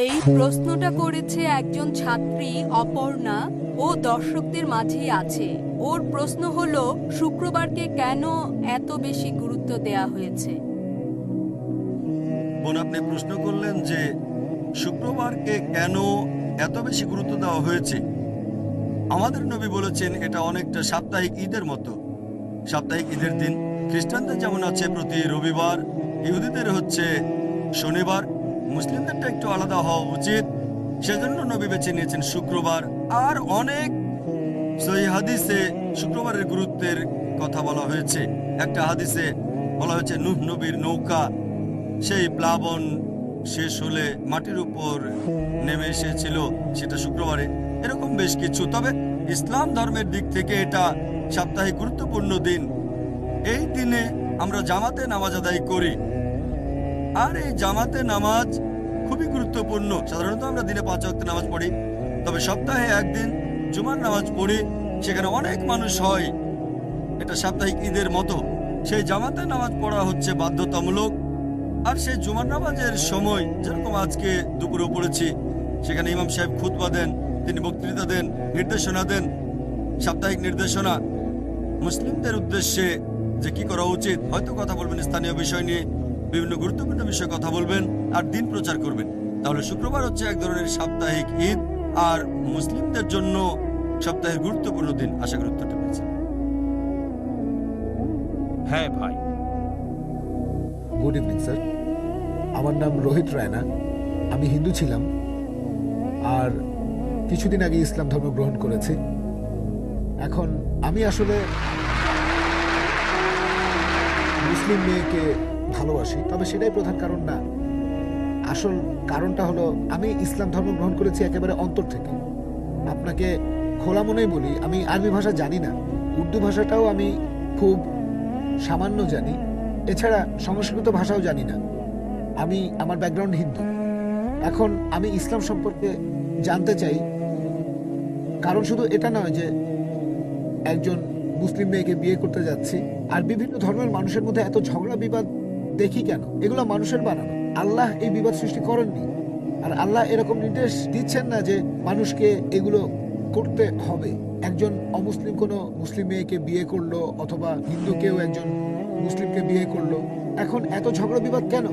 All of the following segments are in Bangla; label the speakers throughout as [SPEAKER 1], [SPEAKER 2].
[SPEAKER 1] এই প্রশ্নটা করেছে একজন ছাত্রী অপর্ণা, ও দর্শকদের মাঝেই আছে। ওর প্রশ্ন হলো, শুক্রবারকে কেন এত বেশি গুরুত্ব দেয়া হয়েছে?
[SPEAKER 2] বোন, আপনি প্রশ্ন করলেন যে শুক্রবারকে কেন এত বেশি গুরুত্ব দেওয়া হয়েছে। আমাদের নবী বলেছেন এটা অনেকটা সাপ্তাহিক ঈদের মতো। সাপ্তাহিক ঈদের দিন খ্রিস্টানদের যেমন আছে প্রতি রবিবার, ইহুদিদের হচ্ছে শনিবার, মুসলিমদেরটা একটু আলাদা হওয়া উচিত, সেজন্য নবী বেছে নিয়েছেন শুক্রবার। আর অনেক সহিহ হাদিসে শুক্রবারের গুরুত্বের কথা বলা হয়েছে। একটা হাদিসে বলা হয়েছে নূহ নবীর নৌকা সেই প্লাবন শেষ হলে মাটির উপর নেমে এসেছিল, সেটা শুক্রবারে। এরকম বেশ কিছু। তবে ইসলাম ধর্মের দিক থেকে এটা সাপ্তাহিক গুরুত্বপূর্ণ দিন। এই দিনে আমরা জামাতে নামাজ আদায় করি, আর এই জামাতে নামাজ খুবই গুরুত্বপূর্ণ। সাধারণত আমরা দিনে 5 ওয়াক্ত নামাজ পড়ি, তবে সপ্তাহে একদিন জুমার নামাজ পড়ি, সেখানে অনেক মানুষ হয়। এটা সাপ্তাহিক ঈদের মতো। সেই জামাতে নামাজ পড়া হচ্ছে বাধ্যতামূলক। আর সেই জুমার নামাজের সময় যেরকম আজকে দুপুরে পড়েছি, সেখানে ইমাম সাহেব খুতবা দেন, তিনি বক্তৃতা দেন, নির্দেশনা দেন, সাপ্তাহিক নির্দেশনা মুসলিমদের উদ্দেশ্যে যে কি করা উচিত। হয়তো কথা বলবেন স্থানীয় বিষয় নিয়ে, বিভিন্ন গুরুত্বপূর্ণ বিষয়ে কথা বলবেন আর দিন প্রচার করবেন। তাহলে শুক্রবার হচ্ছে এক ধরনের সাপ্তাহিক ঈদ আর মুসলিমদের জন্য সপ্তাহের গুরুত্বপূর্ণ দিন। আশা করি উত্তরটা পেয়েছি।
[SPEAKER 3] হ্যাঁ ভাই।
[SPEAKER 4] গুড ইভিনিং স্যার, আমার নাম রোহিত রায়না। আমি হিন্দু ছিলাম, আর কিছুদিন আগে ইসলাম ধর্ম গ্রহণ করেছি। এখন আমি আসলে মুসলিম মেয়েকে ভালোবাসি, তবে সেটাই প্রধান কারণ না। আসল কারণটা হলো আমি ইসলাম ধর্ম গ্রহণ করেছি একেবারে অন্তর থেকে। আপনাকে খোলা মনেই বলি, আমি আরবি ভাষা জানি না, উর্দু ভাষাটাও আমি খুব সামান্য জানি, এছাড়া সংস্কৃত ভাষাও জানি না। আমার ব্যাকগ্রাউন্ড হিন্দু। এখন আমি ইসলাম সম্পর্কে জানতে চাই, কারণ শুধু এটা নয় যে একজন মুসলিম মেয়েকে বিয়ে করতে যাচ্ছি। আর বিভিন্ন ধর্মের মানুষের মধ্যে এত ঝগড়া বিবাদ দেখি কেন? এগুলো মানুষের বানানো। আল্লাহ এই বিবাদ সৃষ্টি করেননি, আর আল্লাহ এরকম নির্দেশ দিচ্ছেন না যে মানুষকে এগুলো করতে হবে। একজন অমুসলিম কোনো মুসলিম মেয়েকে বিয়ে করলো, অথবা হিন্দু কেউ একজন মুসলিমকে বিয়ে করলো, এখন এত ঝগড়া বিবাদ কেন?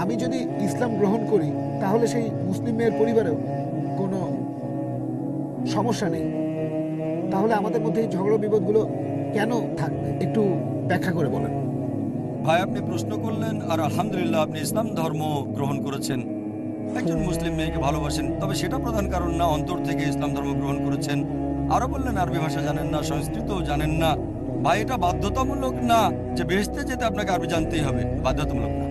[SPEAKER 4] আমি যদি ইসলাম গ্রহণ করি, তাহলে সেই মুসলিম মেয়ের পরিবারেও কোনো সমস্যা নেই। তাহলে আমাদের মধ্যে এই ঝগড়া বিবাদগুলো কেন থাকবে? একটু ব্যাখ্যা করে বলেন।
[SPEAKER 2] ভাই, আপনি প্রশ্ন করলেন, আর আলহামদুলিল্লাহ আপনি ইসলাম ধর্ম গ্রহণ করেছেন, একজন মুসলিম মেয়েকে ভালোবাসেন, তবে সেটা প্রধান কারণ না। অন্তর থেকে ইসলাম ধর্ম গ্রহণ করেছেন। আরো বললেন আরবি ভাষা জানেন না, সংস্কৃতও জানেন না। ভাই, এটা বাধ্যতামূলক না যে বেহেশতে যেতে আপনাকে আরবি জানতেই হবে, বাধ্যতামূলক না।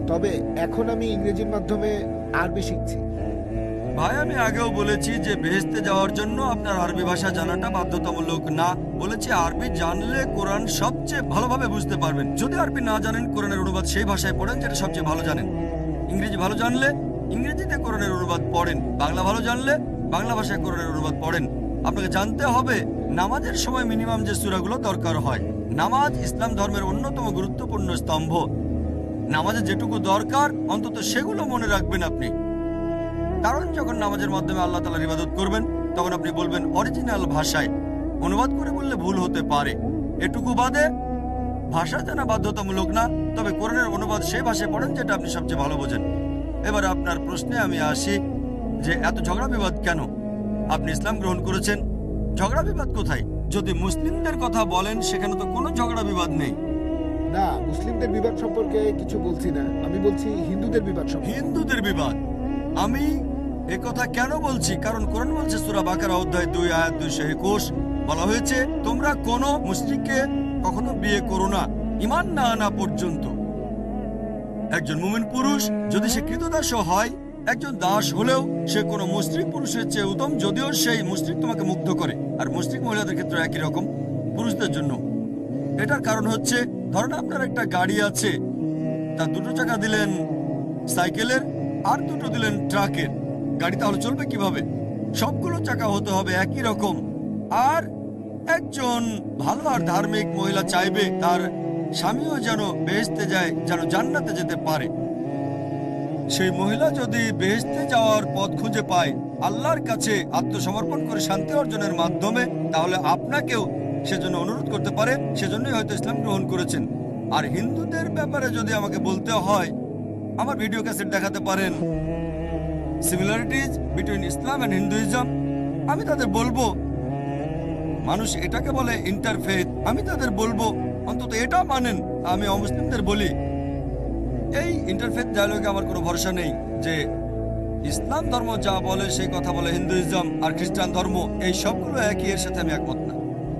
[SPEAKER 4] তবে এখন আমি ইংরেজির মাধ্যমে আরবি শিখছি।
[SPEAKER 2] ভাই, আমি আগেও বলেছি যে বেহেশতে যাওয়ার জন্য আপনার আরবি ভাষা জানাটা বাধ্যতামূলক না। বলেছি আরবি জানলে কোরআন সবচেয়ে ভালোভাবে বুঝতে পারবেন। যদি আরবি না জানেন, কোরআনের অনুবাদ সেই ভাষায় পড়েন যেটা সবচেয়ে ভালো জানেন। ইংরেজি ভালো জানলে ইংরেজিতে কোরআনের অনুবাদ পড়েন, বাংলা ভালো জানলে বাংলা ভাষায় কোরআনের অনুবাদ পড়েন। আপনাকে জানতে হবে নামাজের সময় মিনিমাম যে সূরাগুলো দরকার হয়। নামাজ ইসলাম ধর্মের অন্যতম গুরুত্বপূর্ণ স্তম্ভ। নামাজে যেটুকু দরকার অন্তত সেগুলো মনে রাখবেন আপনি। কারণ যখন নামাজের মাধ্যমে আল্লাহ তাআলার ইবাদত করবেন, তখন আপনি বলবেন অরিজিনাল ভাষায়। অনুবাদ করে বললে ভুল হতে পারে। এটুকু বাদে ভাষা জানা বাধ্যতামূলক না, তবে কোরআনের অনুবাদ সেই ভাষায় পড়েন যেটা আপনি সবচেয়ে ভালো বোঝেন। এবার আপনার প্রশ্নে আমি আসি যে এত ঝগড়া বিবাদ কেন? আপনি ইসলাম গ্রহণ করেছেন, ঝগড়া বিবাদ কোথায়? যদি মুসলিমদের কথা বলেন, সেখানে তো কোনো ঝগড়া বিবাদ নেই।
[SPEAKER 4] না, মুসলিমদের বিবাদ সম্পর্কে কিছু বলছি না, আমি বলছি হিন্দুদের বিবাদ সম্পর্কে।
[SPEAKER 2] হিন্দুদের বিবাদ আমি একথা কেন বলছি? কারণ কোরআন বলছে সূরা বাকারা অধ্যায় 2 আয়াত 221, বলা হয়েছে তোমরা কোনো মুশরিককে কখনো বিয়ে করো না ঈমান না আনা পর্যন্ত। একজন মুমিন পুরুষ যদি সে কৃতদাস হয়, একজন দাস হলেও সে কোনো মুশরিক পুরুষের চেয়ে উত্তম, যদিও সেই মুশরিক তোমাকে মুগ্ধ করে। আর মুশরিক মহিলাদের ক্ষেত্রে একই রকম, পুরুষদের জন্য। এটার কারণ হচ্ছে, ধরেন আপনার একটা গাড়ি আছে, তার দুটো চাকা দিলেন সাইকেলের আর দুটো দিলেন ট্রাকের। গাড়ি তাহলে চলবে কিভাবে? সবগুলো চাকা হতে হবে একই রকম। আর একজন ভালো আর ধার্মিক মহিলা চাইবে তার স্বামীও যেন বেহেশতে যায়, যেন জান্নাতে যেতে পারে। সেই মহিলা যদি বেহেশতে যাওয়ার পথ খুঁজে পায় আল্লাহর কাছে আত্মসমর্পণ করে শান্তি অর্জনের মাধ্যমে, তাহলে আপনাকেও সেজন্য অনুরোধ করতে পারে। সেজন্যই হয়তো ইসলাম গ্রহণ করেছেন। আর হিন্দুদের ব্যাপারে যদি আমাকে বলতে হয়, আমার ভিডিও ক্যাসেট দেখাতে পারেন, similarities between Islam and Hinduism. আমি তাদের বলবো, মানুষ এটাকে বলে ইন্টারফেথ, আমি তাদের বলবো অন্তত এটা মানেন। আমি অমুসলিমদের বলি, এই ইন্টারফেথ ডায়ালগে আমার কোনো ভরসা নেই যে ইসলাম ধর্ম যা বলে সেই কথা বলে হিন্দুইজম, আর খ্রিস্টান ধর্ম এই সবগুলো একই, এর সাথে আমি একমত না।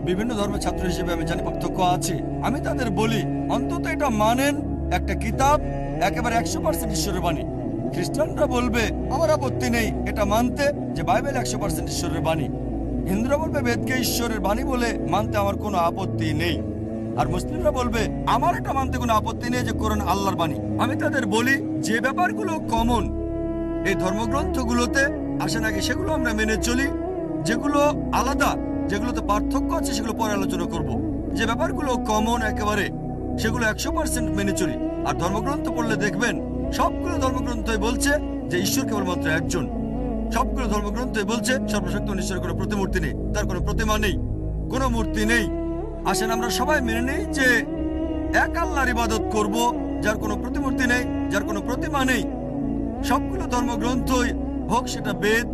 [SPEAKER 2] বিভিন্ন ধর্মের ছাত্র হিসেবে আমি জানি পার্থক্য আছে। আমি তাদের বলি অন্তত এটা মানেন, একটা কিতাব একেবারে 100% ঈশ্বরের বাণী। খ্রিস্টানরা বলবে আমার আপত্তি নেই এটা মানতে যে বাইবেল 100% ঈশ্বরের বাণী। হিন্দুরা বলবে বেদকে ঈশ্বরের বাণী বলে মানতে আমার কোনো আপত্তি নেই। আর মুসলিমরা বলবে আমার এটা মানতে কোনো আপত্তি নেই যে কোরআন আল্লাহর বাণী। আমি তাদের বলি যে ব্যাপারগুলো কমন এই ধর্মগ্রন্থগুলোতে আসে নাকি সেগুলো আমরা মেনে চলি, যেগুলো আলাদা, যেগুলোতে পার্থক্য আছে সেগুলো পরে আলোচনা করব। যে ব্যাপারগুলো কমন একেবারে সেগুলো 100% মেনে চলি। আর ধর্মগ্রন্থ পড়লে দেখবেন সবগুলো ধর্মগ্রন্থই বলছে যে ঈশ্বর কেবলমাত্র একজন। সবগুলো ধর্মগ্রন্থই বলছে সর্বশক্ত ঈশ্বরের কোনো প্রতিমূর্তি নেই, তার কোনো প্রতিমা নেই, কোনো মূর্তি নেই। আসেন আমরা সবাই মেনে নেই যে এক আল্লাহর ইবাদত করব, যার কোনো প্রতিমূর্তি নেই, যার কোনো প্রতিমা নেই। সবগুলো ধর্মগ্রন্থই হোক সেটা বেদ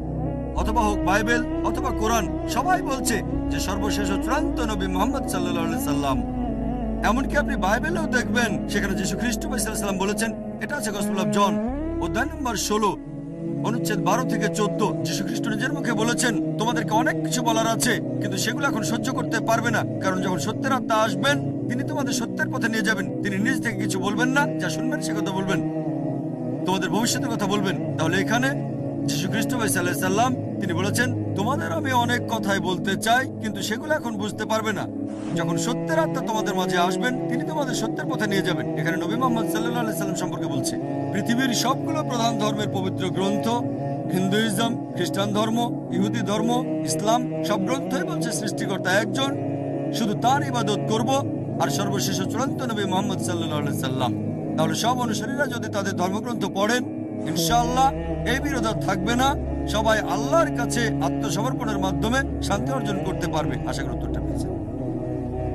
[SPEAKER 2] অথবা হোক বাইবেল অথবা কোরআন, সবাই বলছে যে সর্বশেষ ও চূড়ান্ত নবী মুহাম্মদ সাল্লাল্লাহু আলাইহি সাল্লাম। এমনকি আপনি বাইবেলেও দেখবেন সেখানে যিশু খ্রিস্ট সাল্লাম বলেছেন, এটা আছে গসপেল অফ জন অধ্যায় নম্বর 16 অনুচ্ছেদ 12 থেকে 14। যিশু খ্রিস্ট নিজের মুখে বলেছেন তোমাদেরকে অনেক কিছু বলার আছে, কিন্তু সেগুলো এখন সহ্য করতে পারবে না, কারণ যখন সত্যের আত্মা আসবেন তিনি তোমাদের সত্যের পথে নিয়ে যাবেন। তিনি নিজ থেকে কিছু বলবেন না, যা শুনবেন সে কথা বলবেন, তোমাদের ভবিষ্যতের কথা বলবেন। তাহলে এখানে যিশু খ্রিস্ট সাল্লাম তিনি বলেছেন তোমাদের আমি অনেক কথাই বলতে চাই, কিন্তু সেগুলো এখন বুঝতে পারবে না। যখন সত্যের আত্মা তোমাদের মাঝে আসবেন তিনি তোমাদের সত্যের পথে নিয়ে যাবেন। এখানে নবী মুহাম্মদ সাল্লাল্লাহু আলাইহি সাল্লাম সম্পর্কে বলছে। পৃথিবীর সবগুলো প্রধান ধর্মের পবিত্র গ্রন্থ, হিন্দুইজম, খ্রিস্টান ধর্ম, ইহুদি ধর্ম, ইসলাম, সব গ্রন্থই বলছে সৃষ্টিকর্তা একজন, শুধু তার ইবাদত করব, আর সর্বশেষ চূড়ান্ত নবী মুহাম্মদ সাল্লাল্লাহু আলাইহি সাল্লাম। তাহলে সব অনুসারীরা যদি তাদের ধর্মগ্রন্থ পড়েন ইনশাআল্লাহ এই বিরোধ থাকবে না, সবাই আল্লাহর কাছে আত্মসমর্পণের মাধ্যমে শান্তি অর্জন করতে পারবে। আশা করি উত্তরটা পেয়েছেন।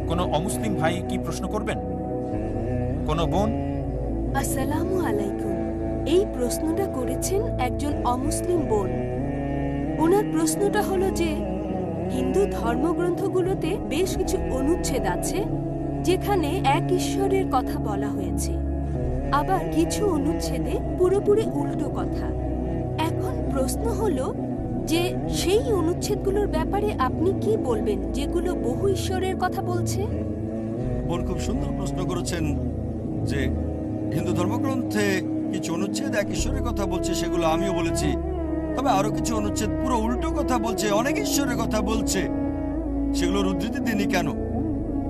[SPEAKER 3] কোনো অমুসলিম ভাই কি প্রশ্ন করবেন? কোনো বোন?
[SPEAKER 1] আসসালামু আলাইকুম। এই প্রশ্নটা করেছেন একজন অমুসলিম বোন। ওনার প্রশ্নটা হলো যে হিন্দু ধর্মগ্রন্থগুলোতে বেশ কিছু অনুচ্ছেদ আছে যেখানে এক ঈশ্বরের কথা বলা হয়েছে, আবার কিছু অনুচ্ছেদে পুরোপুরি উল্টো কথা। এখন প্রশ্ন হলো যে সেই অনুচ্ছেদগুলোর ব্যাপারে আপনি কি বলবেন যেগুলো বহু ঈশ্বরের কথা বলছে?
[SPEAKER 2] বোন খুব সুন্দর প্রশ্ন করেছেন যে হিন্দু ধর্মগ্রন্থে কিছু অনুচ্ছেদ এক ঈশ্বরের কথা বলছে, সেগুলো আমিও বলেছি। তবে আরো কিছু অনুচ্ছেদ পুরো উল্টো কথা বলছে, অনেক ঈশ্বরের কথা বলছে। সেগুলোর উদ্ধৃতি দিনই কেন?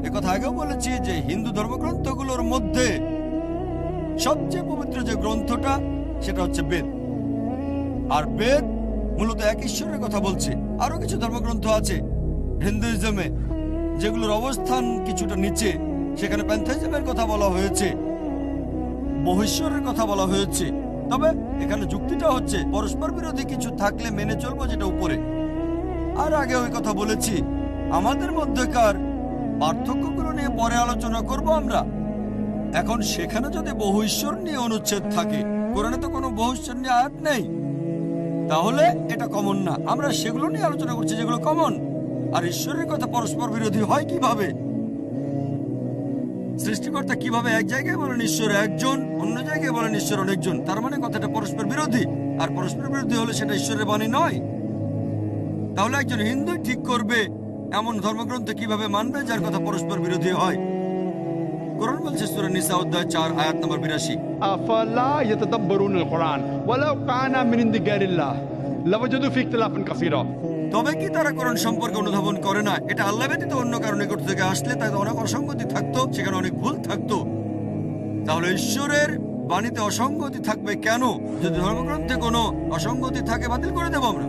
[SPEAKER 2] একথা আগেও বলেছি যে হিন্দু ধর্মগ্রন্থগুলোর মধ্যে সবচেয়ে পবিত্র যে গ্রন্থটা সেটা হচ্ছে বেদ। আর বেদ মূলত এক ঈশ্বরের কথা বলছে। আরো কিছু ধর্মগ্রন্থ আছে হিন্দুইজমে যেগুলোর অবস্থান কিছুটা নিচে, সেখানে প্যান্থেইজমের কথা বলা হয়েছে, বহিশ্বরের কথা বলা হয়েছে। তবে এখানে যুক্তিটা হচ্ছে পরস্পর বিরোধী কিছু থাকলে মেনে চলবো যেটা উপরে। আর আগে ওই কথা বলেছি, আমাদের মধ্যকার পার্থক্যগুলো নিয়ে পরে আলোচনা করব আমরা। এখন সেখানে যদি বহু ঈশ্বর নিয়ে অনুচ্ছেদ থাকে, কোরআনে তো কোনো বহু ঈশ্বর নিয়ে আয়াত নেই, তাহলে এটা কমন না। আমরা সেগুলো নিয়ে আলোচনা করছি যেগুলো কমন। আর ঈশ্বরের কথা পরস্পর বিরোধী হয় কিভাবে? সৃষ্টিকর্তা কিভাবে এক জায়গায় বলেন ঈশ্বর একজন, অন্য জায়গায় বলেন ঈশ্বর অনেকজন? তার মানে কথাটা পরস্পর বিরোধী। আর পরস্পর বিরোধী হলে সেটা ঈশ্বরের বাণী নয়। তাহলে একজন হিন্দু ঠিক করবে এমন ধর্মগ্রন্থ কিভাবে মানবে যার কথা পরস্পর বিরোধী হয়? কোরআন বলছে সূরা নিসা অধ্যায় 4 আয়াত নম্বর 82,
[SPEAKER 5] আফালা ইয়াতাদাব্বারুনাল কুরআন ওয়ালাউ কানা মিন ইনদি গায়রিল্লাহ লাওয়াজাদু ফি ইখতিলাফান কাসীরা।
[SPEAKER 2] তবে কি তারা কোরআন সম্পর্কে অনুধাবন করে না? এটা আল্লাহ ব্যতীত অন্য কারণে নিকট থেকে আসলে তাতে অনেক অসঙ্গতি থাকতো, সেখানে অনেক ভুল থাকতো। তাহলে ঈশ্বরের বাণীতে অসঙ্গতি থাকবে কেন? যদি ধর্মগ্রন্থে কোনো অসঙ্গতি থাকে বাতিল করে দেবো আমরা।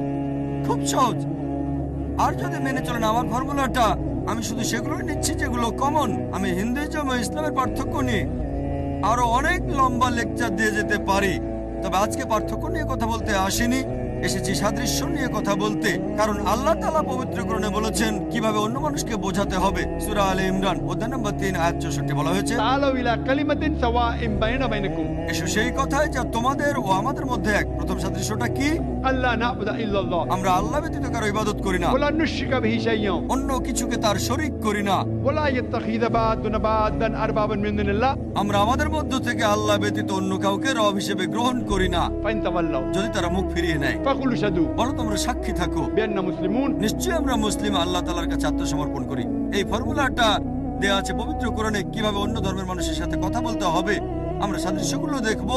[SPEAKER 2] খুব সহজ। আর যদি মেনে চলেন আমার ফর্মুলাটা, আমি শুধু সেগুলোই নিচ্ছি যেগুলো কমন। আমি হিন্দুইজম ও ইসলামের পার্থক্য নিয়ে আরো অনেক লম্বা লেকচার দিয়ে যেতে পারি, তবে আজকে পার্থক্য নিয়ে কথা বলতে আসিনি, এসেছি সাদৃশ্য নিয়ে কথা বলতে। কারণ আল্লাহ তাআলা পবিত্রকরণে বলেছেন কিভাবে অন্য মানুষকে বোঝাতে হবে। সূরা আলে ইমরান অধ্যায় নম্বর 3 আয়াত 64 বলা হয়েছে,
[SPEAKER 5] تعالوا إلى كلمة سواء بيننا وبينكم
[SPEAKER 2] এসো সেই কথায় যা তোমাদের ও আমাদের মধ্যে এক। প্রথম সাদৃশ্যটা কি?
[SPEAKER 5] ألا نعبد إلا الله
[SPEAKER 2] আমরা আল্লাহ ব্যতীত কারো ইবাদত করি না,
[SPEAKER 5] ولا نشرك به شيئا
[SPEAKER 2] অন্য কিছুকে তার শরীক করি না।
[SPEAKER 5] ولا يتخذ بعضنا بعضا أربابا من دون الله
[SPEAKER 2] আমরা আমাদের মধ্য থেকে আল্লাহ ব্যতীত অন্য কাউকে রব হিসেবে গ্রহণ করি না।
[SPEAKER 5] فإن تولوا
[SPEAKER 2] যদি তারা মুখ ফিরিয়ে নেয়,
[SPEAKER 5] فقولوا اشهدوا
[SPEAKER 2] বলো তোমরা সাক্ষী থাকো
[SPEAKER 5] بأننا مسلمون।
[SPEAKER 2] নিশ্চয়ই আমরা মুসলিম, আল্লাহ তাআলার কাছে আত্মসমর্পণ করি। এই ফর্মুলাটা দেয়া আছে পবিত্র কোরআনে কিভাবে অন্য ধর্মের মানুষের সাথে কথা বলতে হবে। আমরা সাদৃশ্যগুলো দেখব,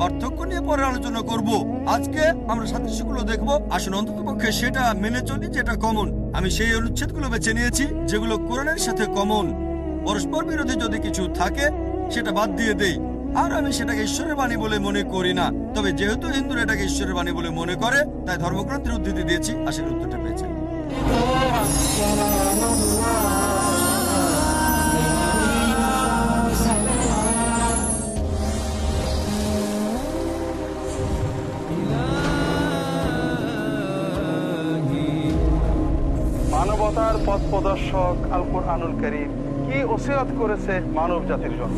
[SPEAKER 2] পার্থক্য নিয়ে পরে আলোচনা করব। আজকে আমরা সাদৃশ্যগুলো দেখব। আসুন অন্ততপক্ষে সেটা মেনে চলি যেটা কমন। আমি সেই অনুচ্ছেদগুলো বেছে নিয়েছি যেগুলো কোরআনের সাথে কমন। পরস্পর বিরোধী যদি কিছু থাকে সেটা বাদ দিয়ে দেই। আর আমি সেটাকে ঈশ্বরের বাণী বলে মনে করি না। তবে যেহেতু হিন্দুরা এটাকে ঈশ্বরের বাণী বলে মনে করে, তাই ধর্মগ্রন্থের উদ্ধৃতি দিয়েছি। আশা করি উত্তরটা পেয়েছে।
[SPEAKER 6] মানবতার পথ প্রদর্শক আল কুরআনুল কারীম কি ওসিয়ত করেছে মানব জাতির জন্য।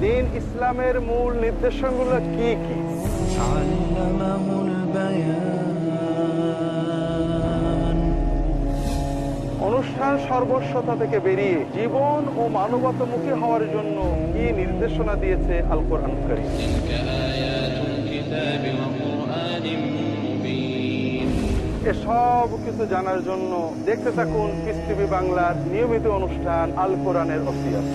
[SPEAKER 6] দ্বীন ইসলামের মূল নির্দেশনগুলো কি কি? অনুষ্ঠান সর্বস্বতা থেকে বেরিয়ে জীবন ও মানবতামুখী হওয়ার জন্য কি নির্দেশনা দিয়েছে আল কোরআন কারীম। এসব কিছু জানার জন্য দেখতে থাকুন পিস টিভি বাংলার নিয়মিত অনুষ্ঠান আল কোরআনের ওসিয়ত।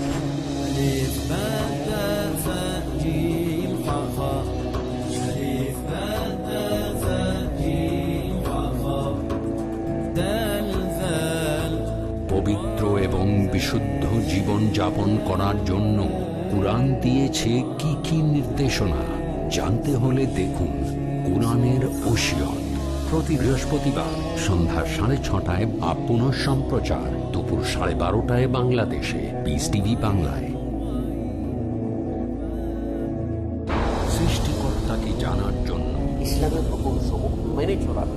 [SPEAKER 7] পবিত্র এবং বিশুদ্ধ জীবন যাপন করার জন্য কুরআন দিয়েছে কি কি নির্দেশনা। জানতে হলে দেখুন কুরআনের ওসিয়ত প্রতি বৃহস্পতিবার সন্ধ্যা 6:30 বা পুনঃ সম্প্রচার দুপুর 12:30 বাংলাদেশে পিস টিভি বাংলায়। সৃষ্টিকর্তাকে জানার জন্য
[SPEAKER 8] ইসলামের হুকুমসমূহ মেনে চলার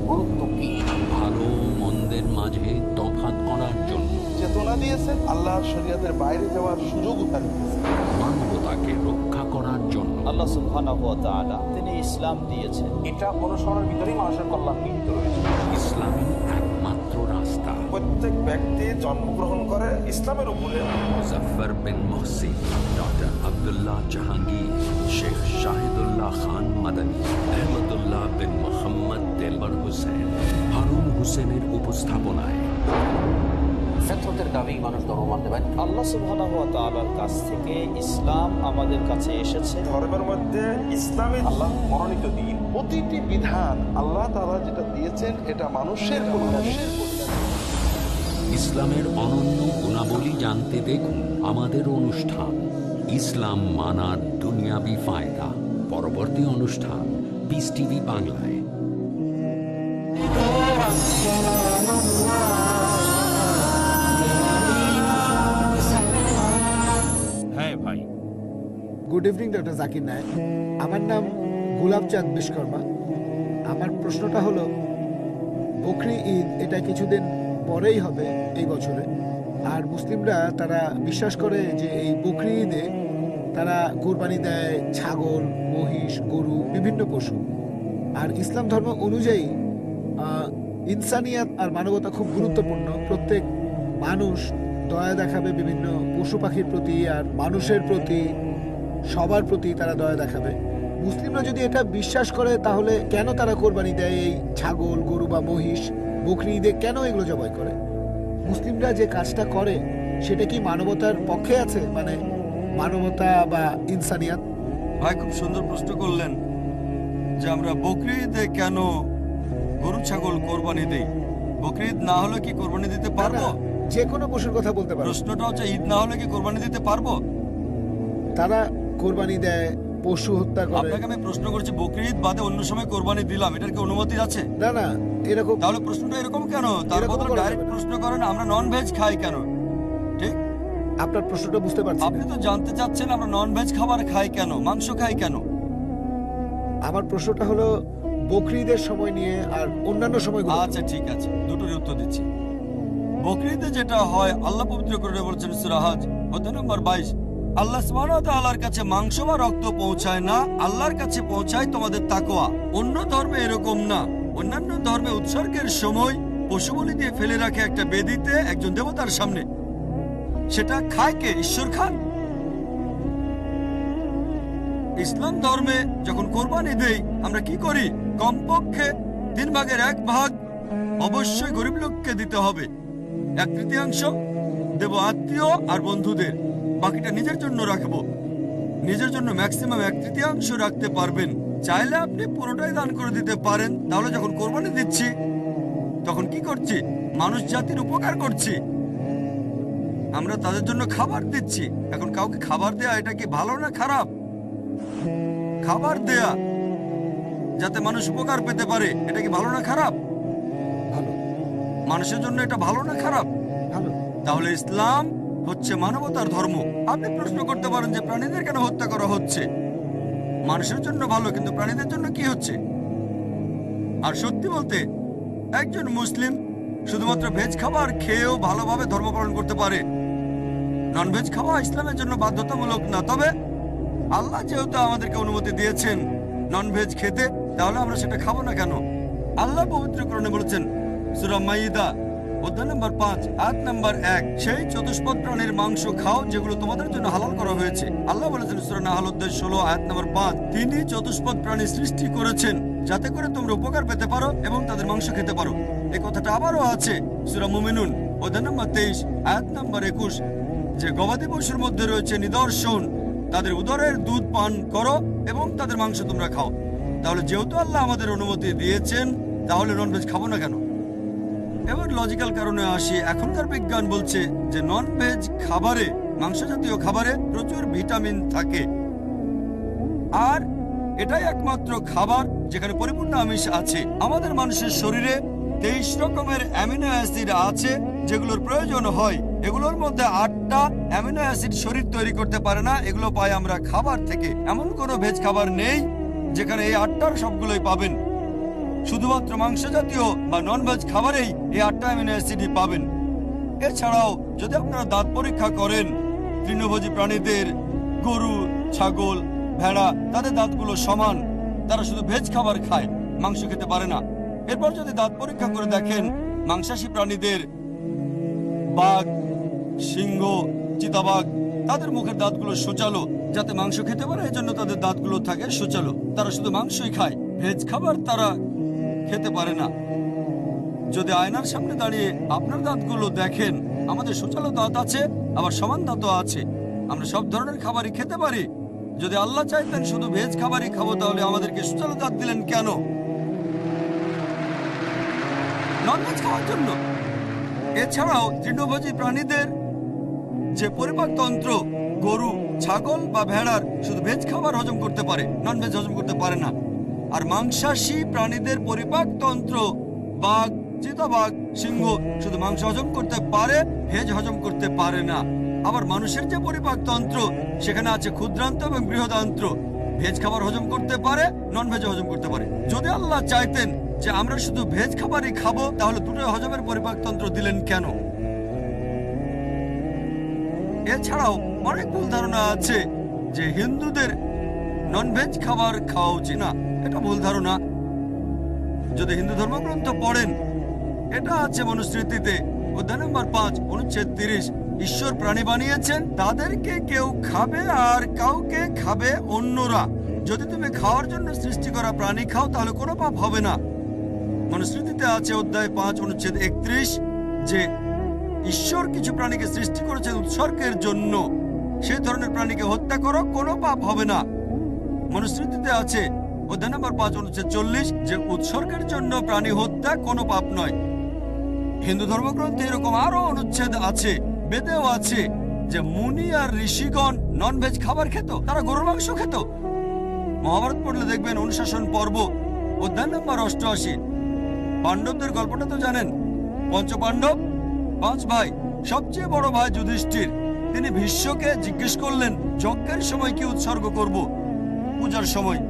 [SPEAKER 8] গুরুত্ব কি,
[SPEAKER 7] ভালো মন্দের মাঝে তফাৎ করার জন্য
[SPEAKER 6] চেতনা দিয়েছেন, আল্লাহর শরীয়তের বাইরে যাওয়ার সুযোগ উঠান দিয়েছেন,
[SPEAKER 7] মানবতাকে রক্ষা করার জন্য
[SPEAKER 9] আল্লাহ সুবহানাহু ওয়া তাআলা তিনি ইসলাম দিয়েছেন।
[SPEAKER 6] এটা অনুসরণের ভিতরেই মানুষের কল্যাণ নিহিত রয়েছে।
[SPEAKER 7] ইসলামী একমাত্র রাস্তা।
[SPEAKER 6] প্রত্যেক ব্যক্তি জন্মগ্রহণ করে ইসলামের উপরে।
[SPEAKER 7] মুজাফফর বিন মুহসিন, ডক্টর আব্দুল্লাহ জাহাঙ্গীর, শেখ শাহিদুল্লাহ খান মাদানী, আহমদুল্লাহ বিন মোহাম্মদ দেলবর হোসেন, হারুন হোসেনের উপস্থাপনায়
[SPEAKER 8] ফিতরতের দাবি মানুষ ধর্ম মানতে পারে।
[SPEAKER 9] আল্লাহ সুবহানাহু ওয়া তাআলার কাছ থেকে ইসলাম আমাদের কাছে এসেছে।
[SPEAKER 6] ধর্মের মধ্যে ইসলামে আল্লাহ মনোনীত দিন, প্রতিটি বিধান আল্লাহ তাআলা যেটা দিয়েছেন এটা মানুষের কল্যাণে।
[SPEAKER 7] ইসলামের অনন্য গুণাবলী জানতে দেখুন আমাদের অনুষ্ঠান ইসলাম মানার দুনিয়াবি ফায়দা। পরবর্তী অনুষ্ঠান পিস টিভি বাংলায়।
[SPEAKER 3] হ্যাঁ ভাই,
[SPEAKER 4] good evening doctor Zakir Naik. আমার নাম গোলাপচাঁদ বিশ্বকর্মা। আমার প্রশ্নটা হলো, বকরি ঈদ এটা কিছুদিন পরেই হবে এই বছরে, আর মুসলিমরা তারা বিশ্বাস করে যে এই বকরি ঈদে তারা কোরবানি দেয় ছাগল, মহিষ, গরু, বিভিন্ন পশু। আর ইসলাম ধর্ম অনুযায়ী ইনসানিয়াত আর মানবতা খুব গুরুত্বপূর্ণ। প্রত্যেক মানুষ দয়া দেখাবে বিভিন্ন পশু পাখির প্রতি আর মানুষের প্রতি, সবার প্রতি তারা দয়া দেখাবে। মুসলিমরা যদি এটা বিশ্বাস করে তাহলে কেন তারা কোরবানি দেয় এই ছাগল, গরু বা মহিষ? বকরি ঈদে কেন এগুলো জবাই করে? মুসলিমরা যে কাজটা করে সেটা কি মানবতার পক্ষে আছে, মানে মানবতা বা ইনসানিয়াত?
[SPEAKER 2] ভাই খুব সুন্দর প্রশ্ন করলেন যে আমরা বকরি ঈদে কেন গরু ছাগল কোরবানি দেই। বকরি ঈদ না হলে কি কোরবানি দিতে পারবো?
[SPEAKER 4] যে কোনো পশুর কথা বলতে পারো।
[SPEAKER 2] প্রশ্নটা হচ্ছে ঈদ না হলে কি কোরবানি দিতে পারবো?
[SPEAKER 4] তারা কোরবানি দেয় পশু হত্যা করে।
[SPEAKER 2] আপনাকে আমি প্রশ্ন করছি, বকরি ঈদ বাদে অন্য সময় কোরবানি দিলাম, এটার কি অনুমতি আছে?
[SPEAKER 4] না না, এরকম
[SPEAKER 2] তাহলে প্রশ্নটা এরকম কেন? তার
[SPEAKER 4] এরকম
[SPEAKER 2] বদলে
[SPEAKER 4] করা
[SPEAKER 2] ডাইরেক্ট
[SPEAKER 4] যাবে না।
[SPEAKER 2] প্রশ্ন করেন আমরা নন ভেজ খাই কেন? ঠিক,
[SPEAKER 4] আপনার প্রশ্নটা বুঝতে পারছি
[SPEAKER 2] আপনি
[SPEAKER 4] না।
[SPEAKER 2] তো জানতে চাচ্ছেন আমরা নন ভেজ খাবার খাই কেন, মাংস খাই কেন।
[SPEAKER 4] আমার প্রশ্নটা হলো বকরি ঈদের সময় নিয়ে আর অন্যান্য সময়গুলো।
[SPEAKER 2] আচ্ছা ঠিক আছে, দুটোরই উত্তর দিচ্ছি। বকরি ঈদে যেটা হয়, আল্লাহ পবিত্র করে বলছেন সূরা হজ অধ্যায় নম্বর 22, আল্লাহ সুবহানাহু ওয়া তাআলার কাছে মাংস বা রক্ত পৌঁছায় না, আল্লাহর কাছে পৌঁছায় তোমাদের তাকওয়া। অন্য ধর্মে এরকম না। অন্যান্য ধর্মে উৎসর্গের সময় পশু বলি দিয়ে ফেলে রাখে একটা বেদিতে একজন দেবতার সামনে। সেটা খায় কে? ঈশ্বর খান। ইসলাম ধর্মে যখন কোরবানি দেই আমরা কি করি? কমপক্ষে 3 ভাগের 1 ভাগ অবশ্যই গরিব লোককে দিতে হবে, 1/3 দেব আত্মীয় আর বন্ধুদের, বাকিটা নিজের জন্য রাখবো। নিজের জন্য ম্যাক্সিমাম 1/3 রাখতে পারবেন। চাইলে আপনি পুরোটাই দান করে দিতে পারেন। তাহলে যখন কোরবানি দিচ্ছি তখন কি করছি? মানুষ জাতির উপকার করছি, আমরা তাদের জন্য খাবার দিচ্ছি। এখন কাউকে খাবার দেয়া এটা কি ভালো না খারাপ? খাবার দেয়া যাতে মানুষ উপকার পেতে পারে, এটা কি ভালো না খারাপ?
[SPEAKER 4] ভালো,
[SPEAKER 2] মানুষের জন্য এটা ভালো না খারাপ?
[SPEAKER 4] ভালো।
[SPEAKER 2] তাহলে ইসলাম হচ্ছে মানবতার ধর্ম। আপনি প্রশ্ন করতে পারেন যে প্রাণীদের কেন হত্যা করা হচ্ছে? মানুষের জন্য ভালো, কিন্তু প্রাণীদের জন্য কি হচ্ছে? আর সত্যি বলতে একজন মুসলিম শুধুমাত্র ভেজ খাবার খেয়েও ভালোভাবে ধর্ম পালন করতে পারে। নন ভেজ খাওয়া ইসলামের জন্য বাধ্যতামূলক না। তবে আল্লাহ যেহেতু আমাদেরকে অনুমতি দিয়েছেন নন ভেজ খেতে, তাহলে আমরা সেটা খাবো না কেন? আল্লাহ পবিত্রকরণে বলেছেন সূরা মাইদা অধ্যায় নম্বর 5 আয়াত নম্বর 1, সেই চতুষ্পদ প্রাণীর মাংস খাও যেগুলো তোমাদের জন্য হালাল করা হয়েছে। আল্লাহ বলেছেন সূরা নাহল অধ্যায় 16 আয়াত নম্বর 5, তিনি চতুষ্পদ প্রাণী সৃষ্টি করেছেন যাতে করে তোমরা উপকার পেতে পারো এবং তাদের মাংস খেতে পারো। এই কথাটা আবারও আছে সূরা মুমিনুন অধ্যায় নম্বর 23 আয়াত নম্বর 21, যে গবাদি পশুর মধ্যে রয়েছে নিদর্শন, তাদের উদরের দুধ পান করো এবং তাদের মাংস তোমরা খাও। তাহলে যেহেতু আল্লাহ আমাদের অনুমতি দিয়েছেন, তাহলে ননভেজ খাবো না কেন? এবার লজিক্যাল কারণে আসি। এখনকার বিজ্ঞান বলছে যে নন ভেজ খাবারে, মাংস জাতীয় খাবারে প্রচুর ভিটামিন থাকে, আর এটাই একমাত্র খাবার যেখানে পরিপূর্ণ আমিষ আছে। আমাদের মানুষের শরীরে 23 রকমের অ্যামিনো অ্যাসিড আছে যেগুলোর প্রয়োজন হয়। এগুলোর মধ্যে 8টা অ্যামিনো অ্যাসিড শরীর তৈরি করতে পারে না, এগুলো পাই আমরা খাবার থেকে। এমন কোনো ভেজ খাবার নেই যেখানে এই 8টার সবগুলোই পাবেন। শুধুমাত্র মাংস জাতীয় বা নন ভেজ খাবারেই এই 8টা অ্যামিনো অ্যাসিডই পাবেন। এছাড়াও যদি আপনারা দাঁত পরীক্ষা করেন, তৃণভোজী প্রাণীদের, গরু, ছাগল, ভেড়া, তাদের দাঁতগুলো সমান। তারা শুধু ভেজ খাবার খায়, মাংস খেতে পারে না। এরপর যদি দাঁত পরীক্ষা করে দেখেন মাংসাশী প্রাণীদের, বাঘ, সিংহ, চিতাবাঘ, তাদের মুখের দাঁতগুলো সূচালো যাতে মাংস খেতে পারে, এজন্য তাদের দাঁতগুলো থাকে সূচালো। তারা শুধু মাংসই খায়, ভেজ খাবার তারা খেতে পারে না। যদি আয়নার সামনে দাঁড়িয়ে আপনার দাঁতগুলো দেখেন, আমাদের সূচালো দাঁত আছে, আবার সমান দাঁতও আছে। আমরা সব ধরনের খাবারই খেতে পারি। যদি আল্লাহ চাইতেন শুধু ভেজ খাবারই খাবো, তাহলে আমাদেরকে সূচালো দাঁত দিলেন কেন? ননভেজ খাওয়ার জন্য। এছাড়াও তৃণভোজী প্রাণীদের যে পরিপাকতন্ত্র, গরু, ছাগল বা ভেড়ার শুধু ভেজ খাবার হজম করতে পারে, নন ভেজ হজম করতে পারে না। আর মাংসাশী প্রাণীদের পরিপাকতন্ত্র, বাঘ, চিতাবাঘ, সিংহ শুধু মাংস হজম করতে পারে, ভেজ হজম করতে পারে না। আবার মানুষের যে পরিপাকতন্ত্র, সেখানে আছে ক্ষুদ্রান্ত এবং বৃহদান্ত্র, ভেজ খাবার হজম করতে পারে, নন ভেজ হজম করতে পারে। যদি আল্লাহ চাইতেন যে আমরা শুধু ভেজ খাবারই খাবো, তাহলে দুটো হজমের পরিপাকতন্ত্র দিলেন কেন? এছাড়াও অনেক ভুল ধারণা আছে যে হিন্দুদের নন ভেজ খাবার খাওয়া উচিত না। এটা ভুল ধারণা। যদি হিন্দু ধর্মগ্রন্থ পড়েন, এটা আছে মনুস্মৃতিতে অধ্যায় নম্বর 5 অনুচ্ছেদ 30, ঈশ্বর প্রাণী বানিয়েছেন, তাদেরকে কেউ খাবে আর কাউকে খাবে অন্যরা। যদি তুমি খাওয়ার জন্য সৃষ্টি করা প্রাণী খাও, তাহলে কোনো পাপ হবে না। মনুস্মৃতিতে আছে অধ্যায় 5 অনুচ্ছেদ 31, যে ঈশ্বর কিছু প্রাণীকে সৃষ্টি করেছেন উৎসর্গের জন্য, সেই ধরনের প্রাণীকে হত্যা করো, কোনো পাপ হবে না। মনুস্মৃতিতে আছে অধ্যায় নম্বর 5 অনুচ্ছেদ 40, যে উৎসর্গের জন্য প্রাণী হত্যা কোনো পাপ নয়। হিন্দু ধর্মগ্রন্থে এরকম আরো অনুচ্ছেদ আছে, বেদেও আছে, যে মুনি আর ঋষিগণ নন ভেজ খাবার খেত, তারা গরুর মাংস খেত। মহাভারত পড়লে দেখবেন অনুশাসন পর্ব অধ্যায় নম্বর 88। পাণ্ডবদের গল্পটা তো জানেন। পঞ্চপাণ্ডব 5 ভাই, সবচেয়ে বড় ভাই যুধিষ্ঠির, তিনি ভীষ্মকে জিজ্ঞেস করলেন যজ্ঞের সময় কি উৎসর্গ করব, পূজার সময়,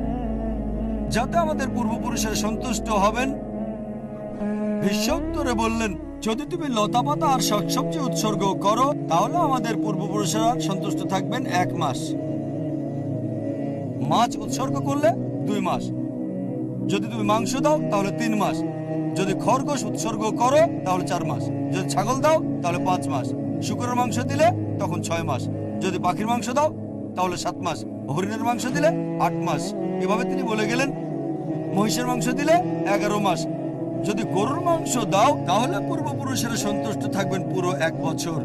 [SPEAKER 2] যাতে আমাদের পূর্বপুরুষের সন্তুষ্ট হবেন। ভীষ্ম উত্তরে বললেন, যদি তুমি লতাপাতা আর শাকসবজি উৎসর্গ করো তাহলে আমাদের পূর্বপুরুষেরা সন্তুষ্ট থাকবেন 1 মাস। মাছ উৎসর্গ করলে 2 মাস, যদি তুমি মাংস দাও তাহলে 3 মাস, যদি খরগোশ উৎসর্গ করো তাহলে 4 মাস, যদি ছাগল দাও তাহলে 5 মাস, শুকরের মাংস দিলে তখন 6 মাস, যদি পাখির মাংস দাও তাহলে 7 মাস, হরিণের মাংস দিলে 8 মাস। এভাবে তিনি বলে গেলেন। মহিষের মাংস দিলে 11 মাস, যদি গরুর মাংস দাও তাহলে পূর্বপুরুষেরা সন্তুষ্ট থাকবেন পুরো 1 বছর।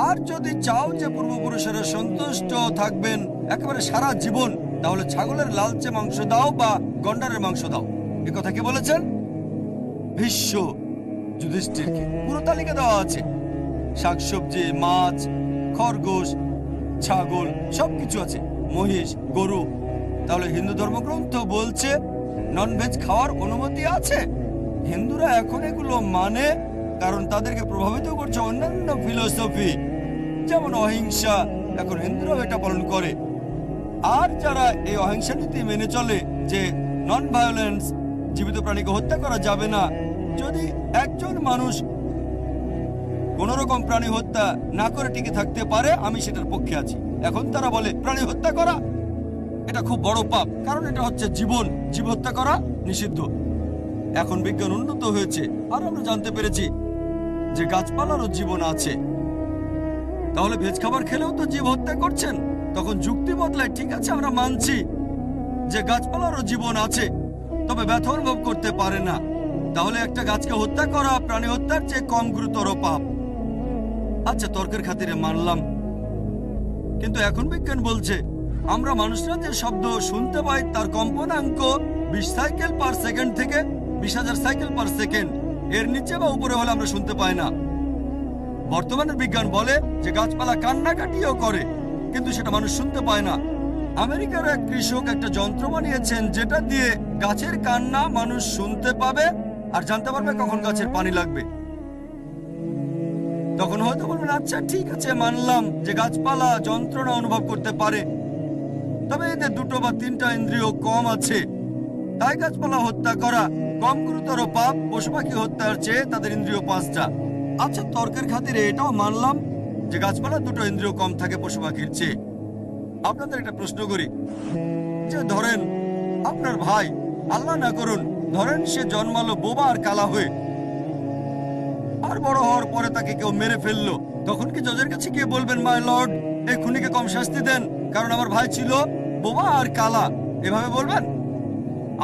[SPEAKER 2] আর যদি চাও যে পূর্বপুরুষেরা সন্তুষ্ট থাকবেন একেবারে সারা জীবন, তাহলে ছাগলের লালচে মাংস দাও বা গন্ডারের মাংস দাও। এ কথা কি বলেছেন? ভীষ্ম যুধিষ্ঠিরকে পুরো তালিকা দেওয়া আছে, শাকসবজি, মাছ, খরগোশ, ছাগল সবকিছু আছে, মহিষ, গরু। তাহলে হিন্দু ধর্মগ্রন্থ বলছে ননভেজ খাওয়ার অনুমতি আছে। হিন্দুরা এখন এগুলো মানে কারণ তাদেরকে প্রভাবিত করছে অন্যান্য ফিলোসফি, যেমন অহিংসা। এখন হিন্দুরাও এটা পালন করে। আর যারা এই অহিংসা নীতি মেনে চলে যে নন ভায়োলেন্স, জীবিত প্রাণীকে হত্যা করা যাবে না, যদি একজন মানুষ কোন রকম প্রাণী হত্যা না করে টিকে থাকতে পারে, আমি সেটার পক্ষে আছি। এখন তারা বলে প্রাণী হত্যা করা এটা খুব বড় পাপ, কারণ এটা হচ্ছে জীবন, জীব হত্যা করা নিষিদ্ধ। এখন বিজ্ঞান উন্নত হয়েছে আর আমরা জানতে পেরেছি যে গাছপালারও জীবন আছে। তাহলে ভেজ খাবার খেলেও তো জীব হত্যা করছেন। তখন যুক্তি বদলায়, ঠিক আছে আমরা মানছি যে গাছপালারও জীবন আছে, তবে ব্যথা অনুভব করতে পারে না। তাহলে একটা গাছকে হত্যা করা প্রাণী হত্যার চেয়ে কম গুরুতর পাপ। আচ্ছা, তর্কের খাতিরে মানলাম, কিন্তু এখন বিজ্ঞান বলছে আমরা মানুষরা যে শব্দ শুনতে পাই তার কম্পনাঙ্ক 20 সাইকেল পার সেকেন্ড থেকে 20,000 সাইকেল পার সেকেন্ড, এর নিচে বা উপরে হলে আমরা শুনতে পাই না। বর্তমানের বিজ্ঞান বলে যে গাছপালা কান্নাকাটিও করে, কিন্তু সেটা মানুষ শুনতে পায় না। আমেরিকার এক কৃষক একটা যন্ত্র বানিয়েছেন যেটা দিয়ে গাছের কান্না মানুষ শুনতে পাবে আর জানতে পারবে কখন গাছের পানি লাগবে। তখন হয়তো বলবেন আচ্ছা ঠিক আছে, মানলাম যে গাছপালা যন্ত্রণা অনুভব করতে পারে, তবে এদের 2 বা 3টা ইন্দ্রিয় কম আছে, তাই গাছপালা হত্যা করা কম গুরুতর পাপ পশু পাখি হত্যার চেয়ে তাদের ইন্দ্রিয় 5টা। আচ্ছা, তর্কের খাতিরে এটাও মানলাম যে গাছপালা 2টো ইন্দ্রিয় কম থাকে পশু পাখির চেয়ে। আপনাদের একটা প্রশ্ন করি, যে ধরেন আপনার ভাই, আল্লাহ না করুন, ধরেন সে জন্মালো বোবা আর কালা হয়ে, আর বড় হওয়ার পরে তাকে কেউ মেরে ফেললো, তখন কি জজের কাছে গিয়ে বলবেন মাই লর্ড এই খুনিকে কম শাস্তি দেন কারণ আমার ভাই ছিল বোবা আর কালা? এভাবে বলবেন?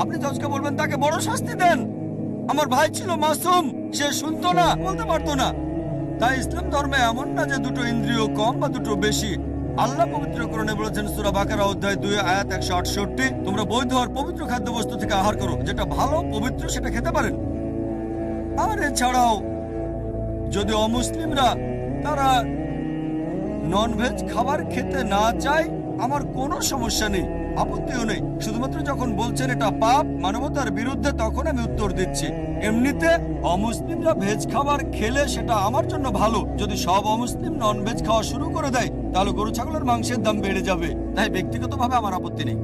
[SPEAKER 2] আপনি জজকে বলবেন তাকে বড় শাস্তি দেন, আমার ভাই ছিল মাসুম, সে শুনতো না, বলতে পারতো না। তাই ইসলাম ধর্মে এমন না যে 2টো ইন্দ্রিয় কম বা 2টো বেশি। আল্লাহ পবিত্র কোরআনে বলেছেন সূরা বাকারা অধ্যায় 2 আয়াত 168, তোমরা বৈধ আর পবিত্র খাদ্যবস্তু থেকে আহার করো, যেটা ভালো পবিত্র সেটা খেতে পারেন। আর এছাড়াও যদি অমুসলিমরা তারা ননভেজ খাবার খেতে না চায়, আমার কোনো সমস্যা নেই, আপত্তিও নেই। শুধুমাত্র যখন বলছেন এটা পাপ, মানবতার বিরুদ্ধে, তখন আমি উত্তর দিচ্ছি এমনিতে অমুসলিমরা ভেজ খাবার খেলে সেটা আমার জন্য ভালো। যদি সব অমুসলিম ননভেজ খাওয়া শুরু করে দেয় তাহলে গরু ছাগলের মাংসের দাম বেড়ে যাবে, তাই ব্যক্তিগতভাবে আমার আপত্তি নেই।